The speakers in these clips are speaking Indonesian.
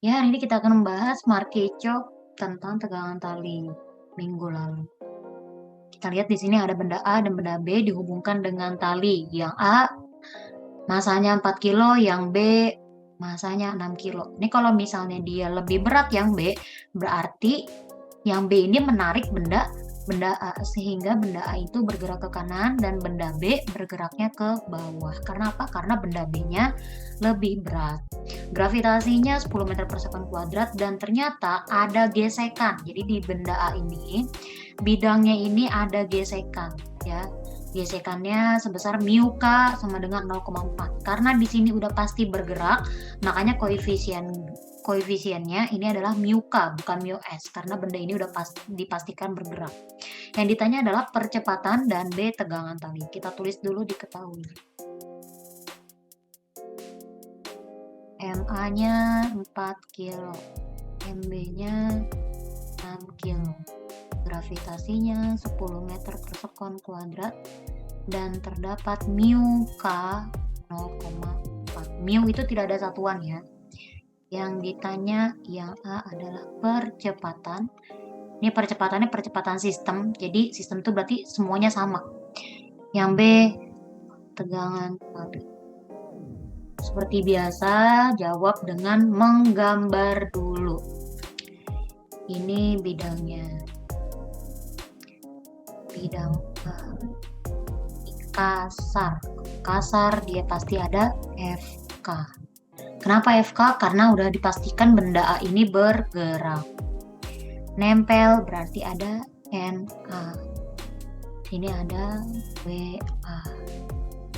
Ya, hari ini kita akan membahas Marquechop tentang tegangan tali minggu lalu. Kita lihat di sini ada benda A dan benda B dihubungkan dengan tali. Yang A masanya 4 kilo, yang B masanya 6 kilo. Ini kalau misalnya dia lebih berat yang B, berarti yang B ini menarik benda A sehingga benda A itu bergerak ke kanan dan benda B bergeraknya ke bawah. Karena apa? Karena benda B-nya lebih berat. Gravitasinya 10 meter per sekon kuadrat dan ternyata ada gesekan. Jadi di benda A ini bidangnya ini ada gesekan ya. Gesekannya sebesar mu K sama dengan 0,4. Karena di sini udah pasti bergerak, makanya koefisiennya ini adalah mu K bukan mu S karena benda ini udah dipastikan bergerak. Yang ditanya adalah percepatan dan B tegangan tali. Kita tulis dulu diketahui. MA-nya 4 kilo, MB-nya 6 kilo. Gravitasinya 10 meter per sekon kuadrat dan terdapat mu K 0,4. Mu itu tidak ada satuan ya. Yang ditanya yang A adalah percepatan. Ini percepatannya percepatan sistem. Jadi sistem itu berarti semuanya sama. Yang B tegangan tali. Seperti biasa, jawab dengan menggambar dulu. Ini bidangnya. Bidang kasar. Kasar dia pasti ada FK. Kenapa FK? Karena udah dipastikan benda A ini bergerak. Nempel berarti ada NA. Ini ada WA.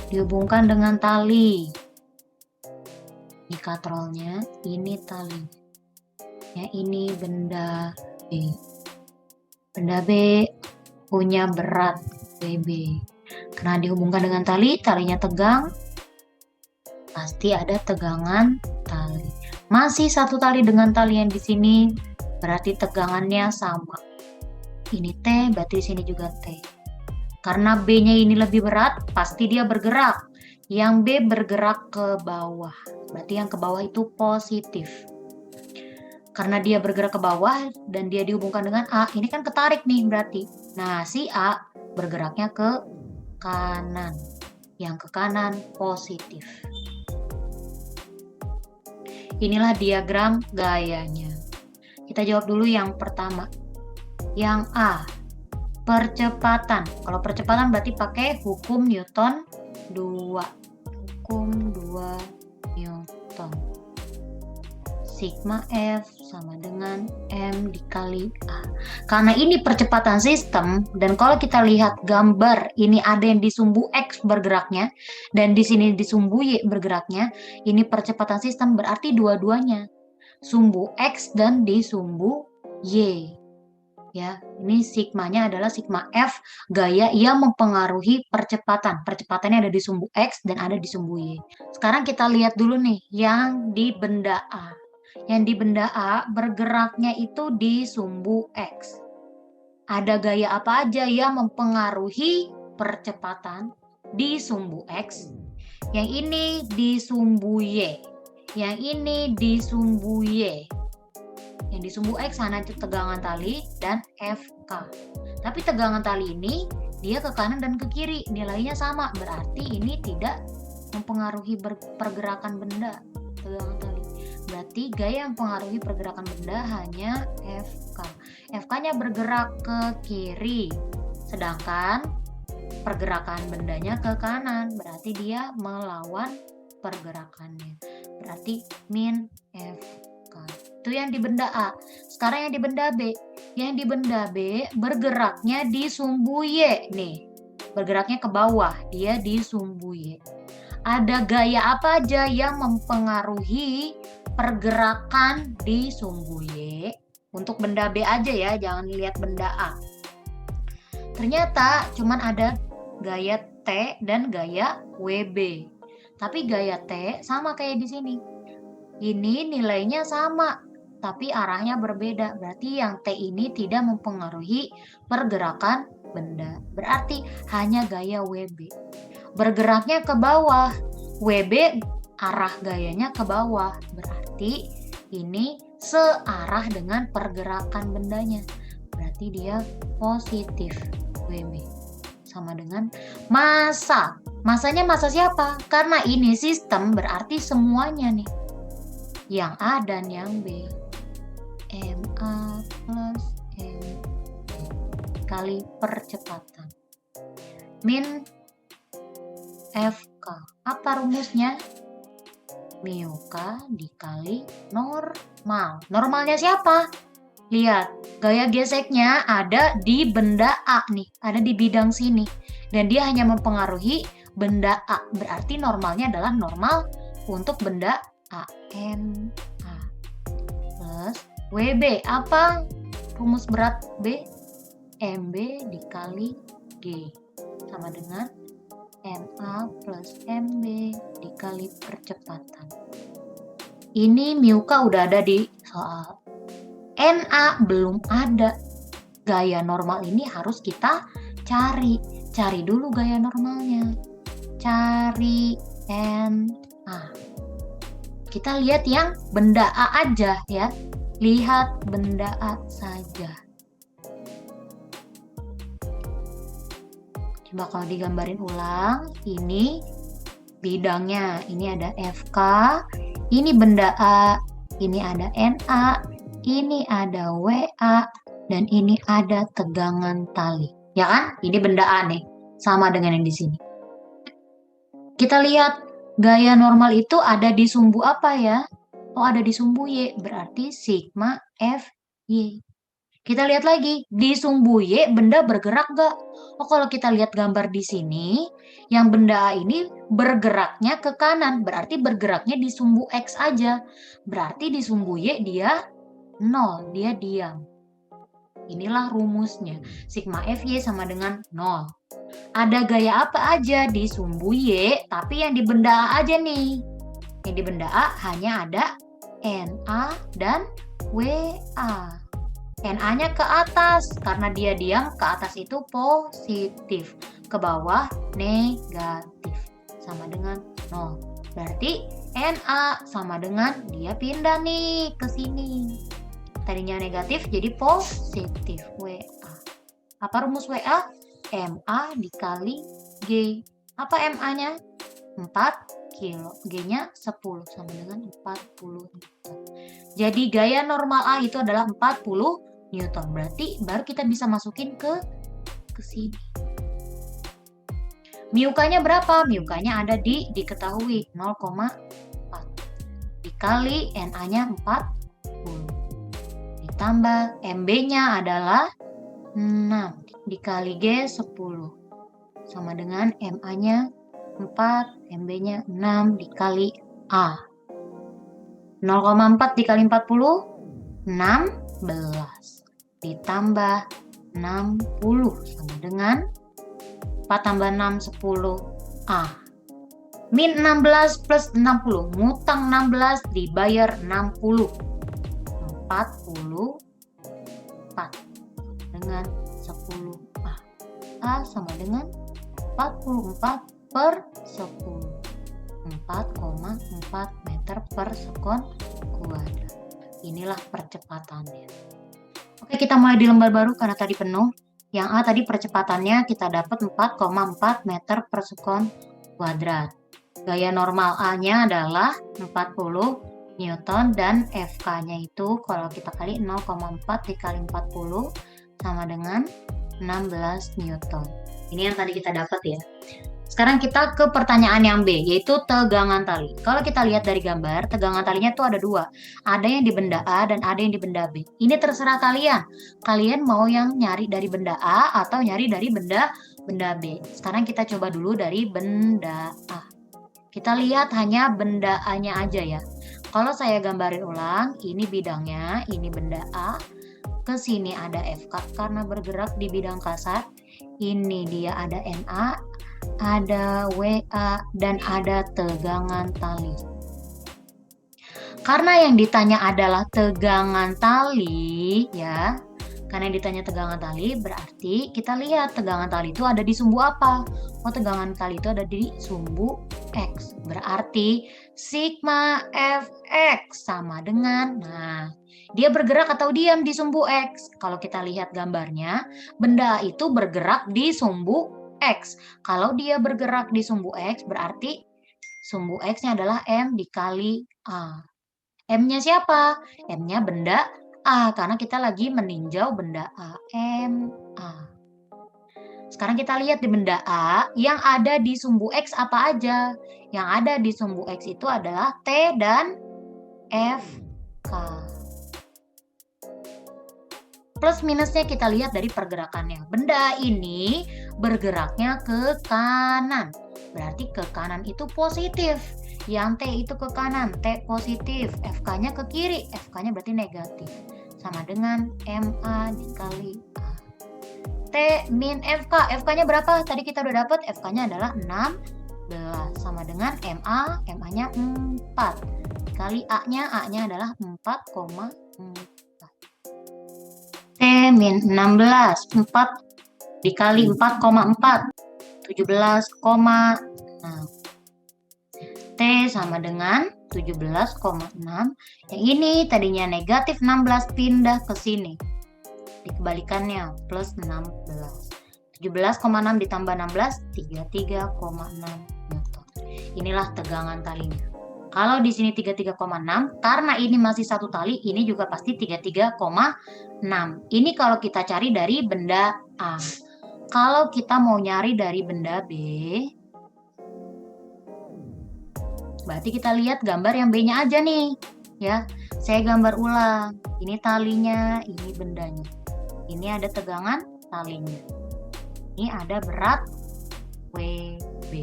Dihubungkan dengan tali. Ini katrolnya, ini tali. Ya, ini benda B. Benda B punya berat WB. Karena dihubungkan dengan tali, talinya tegang, pasti ada tegangan tali. Masih satu tali dengan tali yang di sini, berarti tegangannya sama. Ini T, berarti di sini juga T. Karena B-nya ini lebih berat, pasti dia bergerak. Yang B bergerak ke bawah, berarti yang ke bawah itu positif. Karena dia bergerak ke bawah dan dia dihubungkan dengan A, ini kan ketarik nih berarti. Nah, si A bergeraknya ke kanan. Yang ke kanan positif. Inilah diagram gayanya. Kita jawab dulu yang pertama. Yang A, percepatan. Kalau percepatan berarti pakai hukum Newton 2. Hukum 2 Newton. Sigma F sama dengan M dikali A. Karena ini percepatan sistem, dan kalau kita lihat gambar, ini ada yang di sumbu X bergeraknya, dan di sini di sumbu Y bergeraknya, ini percepatan sistem berarti dua-duanya. Sumbu X dan di sumbu Y. Ya, ini sigmanya adalah sigma F, gaya yang mempengaruhi percepatan. Percepatannya ada di sumbu X dan ada di sumbu Y. Sekarang kita lihat dulu nih yang di benda A. Yang di benda A bergeraknya itu di sumbu X. Ada gaya apa aja yang mempengaruhi percepatan di sumbu X? Yang ini di sumbu Y. Yang ini di sumbu Y. Yang di sumbu X sana tegangan tali dan FK. Tapi tegangan tali ini dia ke kanan dan ke kiri, nilainya sama. Berarti ini tidak mempengaruhi pergerakan benda, tegangan tali. Berarti gaya yang mempengaruhi pergerakan benda hanya FK. FK-nya bergerak ke kiri, sedangkan pergerakan bendanya ke kanan. Berarti dia melawan pergerakannya. Berarti min FK. Itu yang di benda A. Sekarang yang di benda B. Yang di benda B bergeraknya di sumbu Y nih. Bergeraknya ke bawah, dia di sumbu Y. Ada gaya apa aja yang mempengaruhi pergerakan di sumbu Y? Untuk benda B aja ya, jangan lihat benda A. Ternyata cuman ada gaya T dan gaya WB. Tapi gaya T sama kayak di sini. Ini nilainya sama, tapi arahnya berbeda. Berarti yang T ini tidak mempengaruhi pergerakan benda. Berarti hanya gaya WB. Bergeraknya ke bawah. WB arah gayanya ke bawah. Berarti ini searah dengan pergerakan bendanya. Berarti dia positif WB. Sama dengan massa. Massanya massa siapa? Karena ini sistem berarti semuanya nih. Yang A dan yang B. MA plus MB kali percepatan. Min FK. Apa rumusnya? Mu K dikali normal. Normalnya siapa? Lihat, gaya geseknya ada di benda A nih, ada di bidang sini. Dan dia hanya mempengaruhi benda A. Berarti normalnya adalah normal untuk benda A. NA plus WB. Apa rumus berat B? MB dikali G. Sama dengan MA plus MB dikali percepatan. Ini mu K udah ada di soal. NA belum ada. Gaya normal ini harus kita cari. Cari dulu gaya normalnya. Cari NA. Kita lihat yang benda A aja ya. Lihat benda A saja. Coba kalau digambarin ulang, ini bidangnya, ini ada FK, ini benda A, ini ada NA, ini ada WA, dan ini ada tegangan tali. Ya kan? Ini benda A nih, sama dengan yang di sini. Kita lihat gaya normal itu ada di sumbu apa ya? Oh, ada di sumbu Y, berarti sigma FY. Kita lihat lagi, di sumbu Y benda bergerak gak? Oh, kalau kita lihat gambar di sini, yang benda A ini bergeraknya ke kanan, berarti bergeraknya di sumbu X aja. Berarti di sumbu Y dia 0, dia diam. Inilah rumusnya, sigma FY sama dengan 0. Ada gaya apa aja di sumbu Y, tapi yang di benda A aja nih. Yang di benda A hanya ada NA dan WA. NA-nya ke atas, karena dia diam, ke atas itu positif, ke bawah negatif, sama dengan 0. Berarti NA sama dengan dia pindah nih ke sini. Tadinya negatif jadi positif, WA. Apa rumus WA? MA dikali G. Apa MA-nya? 4 kilo. G-nya 10, sama dengan 40 Newton. Jadi gaya normal A itu adalah 40 Newton. Berarti baru kita bisa masukin ke sini. Mu K-nya berapa? Mu K-nya ada diketahui 0,4. Dikali NA-nya 40. Ditambah MB-nya adalah 6. Dikali G 10. Sama dengan MA-nya 4, MB-nya 6 dikali A. 0,4 dikali 40, 16. Ditambah 60 sama dengan 4 tambah 6, 10 A. Min 16 plus 60, ngutang 16 dibayar 60. 44 dengan 10 A. A sama dengan 44 per 10. 4,4 meter per sekon kuadrat. Inilah percepatannya. Oke, kita mulai di lembar baru karena tadi penuh. Yang A tadi percepatannya kita dapat 4,4 meter per sekon kuadrat. Gaya normal A-nya adalah 40 Newton dan FK-nya itu kalau kita kali 0,4 dikali 40 sama dengan 16 Newton. Ini yang tadi kita dapat ya. Sekarang kita ke pertanyaan yang B, yaitu tegangan tali. Kalau kita lihat dari gambar, tegangan talinya tuh ada dua. Ada yang di benda A dan ada yang di benda B. Ini terserah kalian. Kalian mau yang nyari dari benda A atau nyari dari benda B. Sekarang kita coba dulu dari benda A. Kita lihat hanya benda A-nya aja ya. Kalau saya gambarin ulang, ini bidangnya, ini benda A. Ke sini ada FK karena bergerak di bidang kasar. Ini dia ada NA, ada WA, dan ada tegangan tali. Karena yang ditanya adalah tegangan tali ya, Karena ditanya tegangan tali, berarti kita lihat tegangan tali itu ada di sumbu apa. Oh, tegangan tali itu ada di sumbu X. Berarti sigma Fx sama dengan, nah, dia bergerak atau diam di sumbu X. Kalau kita lihat gambarnya, benda itu bergerak di sumbu X. Kalau dia bergerak di sumbu X, berarti sumbu X-nya adalah M dikali A. M-nya siapa? M-nya benda A, karena kita lagi meninjau benda A. M, A. Sekarang kita lihat di benda A, yang ada di sumbu X apa aja? Yang ada di sumbu X itu adalah T dan F, K. Plus minusnya kita lihat dari pergerakannya. Benda ini bergeraknya ke kanan. Berarti ke kanan itu positif. Yang T itu ke kanan, T positif. FK-nya ke kiri, FK-nya berarti negatif. Sama dengan MA dikali A. T min FK. FK-nya berapa? Tadi kita udah dapat, FK-nya adalah 16. Sama dengan MA, MA-nya 4. Dikali A-nya, A-nya adalah 4,4. T min 16, 4 dikali 4,4, 17,6. T sama dengan 17,6. Yang ini tadinya negatif 16 pindah ke sini. Dikebalikannya plus 16. 17,6 ditambah 16, 33,6 Newton. Inilah tegangan talinya. Kalau di sini 33,6, karena ini masih satu tali, ini juga pasti 33,6. Ini kalau kita cari dari benda A. Kalau kita mau nyari dari benda B, berarti kita lihat gambar yang B-nya aja nih. Ya, saya gambar ulang. Ini talinya, ini bendanya. Ini ada tegangan talinya. Ini ada berat WB.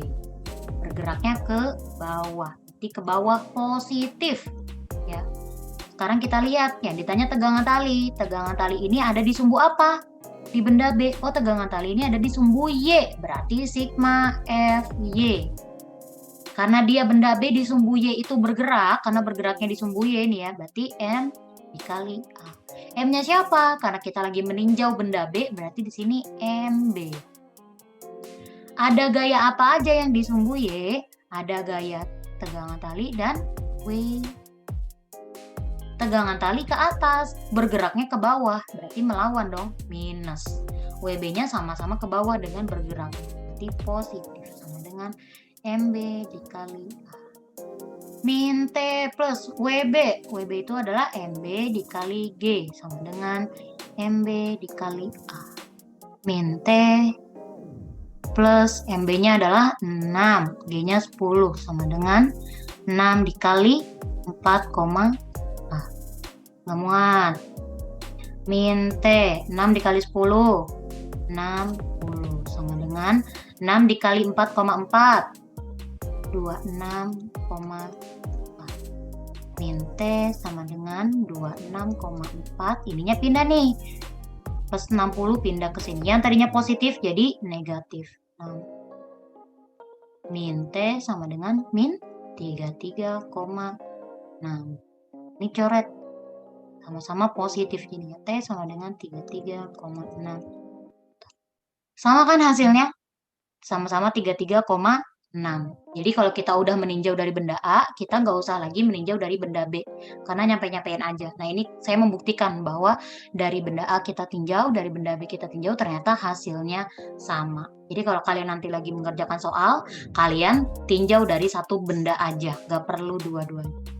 Bergeraknya ke bawah. Berarti ke bawah positif. Ya. Sekarang kita lihat, yang ditanya tegangan tali. Tegangan tali ini ada di sumbu apa? Di benda B. Oh, tegangan tali ini ada di sumbu Y. Berarti sigma FY. Karena dia benda B di sumbu Y itu bergerak, karena bergeraknya di sumbu Y ini ya, berarti M dikali A. M-nya siapa? Karena kita lagi meninjau benda B, berarti di sini MB. Ada gaya apa aja yang di sumbu Y? Ada gaya tegangan tali dan W. Tegangan tali ke atas, bergeraknya ke bawah, berarti melawan dong, minus. WB-nya sama-sama ke bawah dengan bergerak, berarti positif, sama dengan MB dikali A. Min T plus WB. WB itu adalah MB dikali G, sama dengan MB dikali A. Min T plus MB-nya adalah 6, G-nya 10, sama dengan 6 dikali 4, nggak muat. Min T, 6 dikali 10, 60, sama dengan 6 dikali 4,4, 26,4. Min T sama dengan 26,4. Ininya pindah nih. Plus 60 pindah ke sini. Yang tadinya positif jadi negatif. Min T sama dengan min 33,6. Ini coret. Sama-sama positif jadinya. T sama dengan 33,6. Sama kan hasilnya? Sama-sama 33,6. Jadi kalau kita udah meninjau dari benda A, kita nggak usah lagi meninjau dari benda B. Karena nyampe-nyampein aja. Nah ini saya membuktikan bahwa dari benda A kita tinjau, dari benda B kita tinjau, ternyata hasilnya sama. Jadi kalau kalian nanti lagi mengerjakan soal, kalian tinjau dari satu benda aja. Nggak perlu dua-duanya.